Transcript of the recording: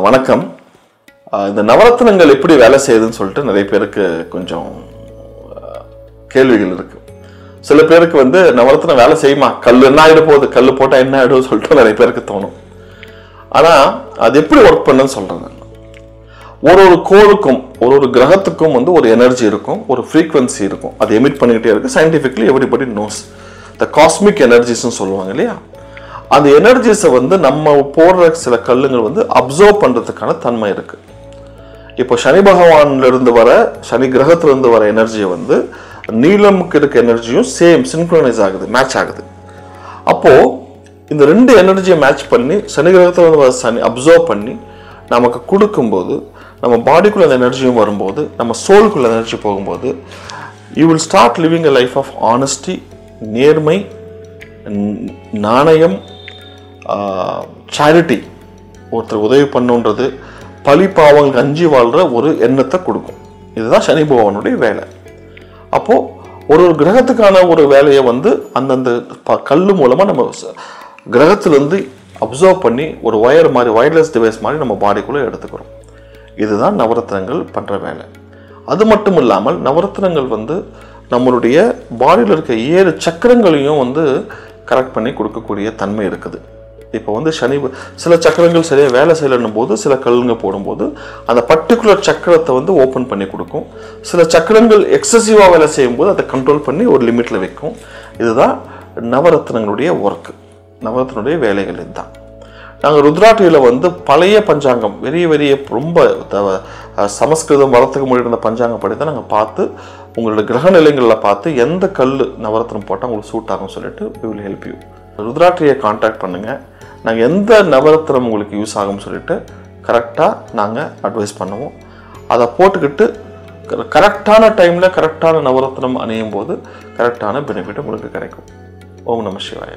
வணக்கம். இந்த நவரத்னங்கள் எப்படி வேலை செய்யுதுன்னு சொல்லிட்டு நிறைய பேருக்கு கொஞ்சம் கேள்விகள் இருக்கு. சில பேருக்கு நவரத்னம் வேலை செய்யுமா, கல் என்ன ஆகிட போகுது, கல் போட்டால் என்ன ஆகிடும் சொல்லிட்டு நிறைய பேருக்கு தோணும். ஆனால் அது எப்படி ஒர்க் பண்ணுன்னு சொல்றாங்க. ஒரு கோளுக்கும் ஒரு கிரகத்துக்கும் ஒரு எனர்ஜி இருக்கும், ஒரு ஃப்ரீக்வன்சி இருக்கும், அது எமிட் பண்ணிக்கிட்டே இருக்கு. Scientifically everybody knows the cosmic எனர்ஜிஸ்ன்னு சொல்லுவாங்க இல்லையா. அந்த எனர்ஜிஸை நம்ம போடுற சில கல்லுங்கள் அப்சர்வ் பண்றதுக்கான தன்மை இருக்கு. இப்போ சனி பகவான்ல இருந்து வர, சனி கிரகத்துல இருந்து வர எனர்ஜியை நீலமுக்கு இருக்க எனர்ஜியும் சேம் சின்க்ரோனைஸ் ஆகுது, மேட்ச் ஆகுது. அப்போ இந்த ரெண்டு எனர்ஜியை மேட்ச் பண்ணி சனி கிரகத்துல வர சனி அப்சர்வ் பண்ணி நமக்கு கொடுக்கும்போது, நம்ம பாடிக்குள்ள அந்த எனர்ஜியும் வரும்போது, நம்ம சோலுக்குள்ள எனர்ஜி போகும்போது, you will start living a life of honesty, நேர்மை, நாணயம், சேரிட்டி, ஒருத்தர் உதவி பண்ணுன்றது, பழி பாவங்களுக்கு அஞ்சி வாழ்ற ஒரு எண்ணத்தை கொடுக்கும். இதுதான் சனி பகவானுடைய வேலை. அப்போ ஒரு கிரகத்துக்கான ஒரு வேலையை அந்தந்த கல்லு மூலமா நம்ம கிரகத்திலிருந்து அப்சர்வ் பண்ணி ஒரு ஒயர் மாதிரி, வயர்லெஸ் டிவைஸ் மாதிரி நம்ம பாடிக்குள்ள எடுத்துக்கிறோம். இதுதான் நவரத்னங்கள் பண்ற வேலை. அது மட்டும் இல்லாமல் நவரத்னங்கள் நம்மளுடைய பாடியில் இருக்க 7 சக்கரங்களையும் கரெக்ட் பண்ணி கொடுக்கக்கூடிய தன்மை இருக்குது. இப்போ சனி சில சக்கரங்கள் சரியா வேலை செய்யலன்னும் போது சில கல்லுங்க போடும்போது அந்த பர்டிகுலர் சக்கரத்தை ஓப்பன் பண்ணி கொடுக்கும். சில சக்கரங்கள் எக்ஸசிவா வேலை செய்யும் போது அதை கண்ட்ரோல் பண்ணி ஒரு லிமிட்ல வைக்கும். இதுதான் நவரத்னங்களுடைய ஒர்க், நவரத்னுடைய வேலைகள். இதுதான் நாங்கள் ருத்ராட்சியில் பழைய பஞ்சாங்கம், வெறிய ரொம்ப சமஸ்கிருதம் வளர்த்துக்க முடியிருந்த பஞ்சாங்கம் படி தான் நாங்கள் பார்த்து உங்களோட கிரக நிலைகளில் பார்த்து எந்த கல் நவரத்னம் போட்டால் உங்களுக்கு சூட் ஆகும்னு சொல்லிட்டு we will help you. ருத்ராட்சியை கான்டாக்ட் பண்ணுங்கள். நாங்கள் எந்த நவரத்னம் உங்களுக்கு யூஸ் ஆகும்னு சொல்லிட்டு கரெக்டாக நாங்கள் அட்வைஸ் பண்ணுவோம். அதை போட்டுக்கிட்டு கரெக்டான டைமில் கரெக்டான நவரத்னம் அணியும் போது கரெக்டான பெனிஃபிட் உங்களுக்கு கிடைக்கும். ஓம் நம சிவாய.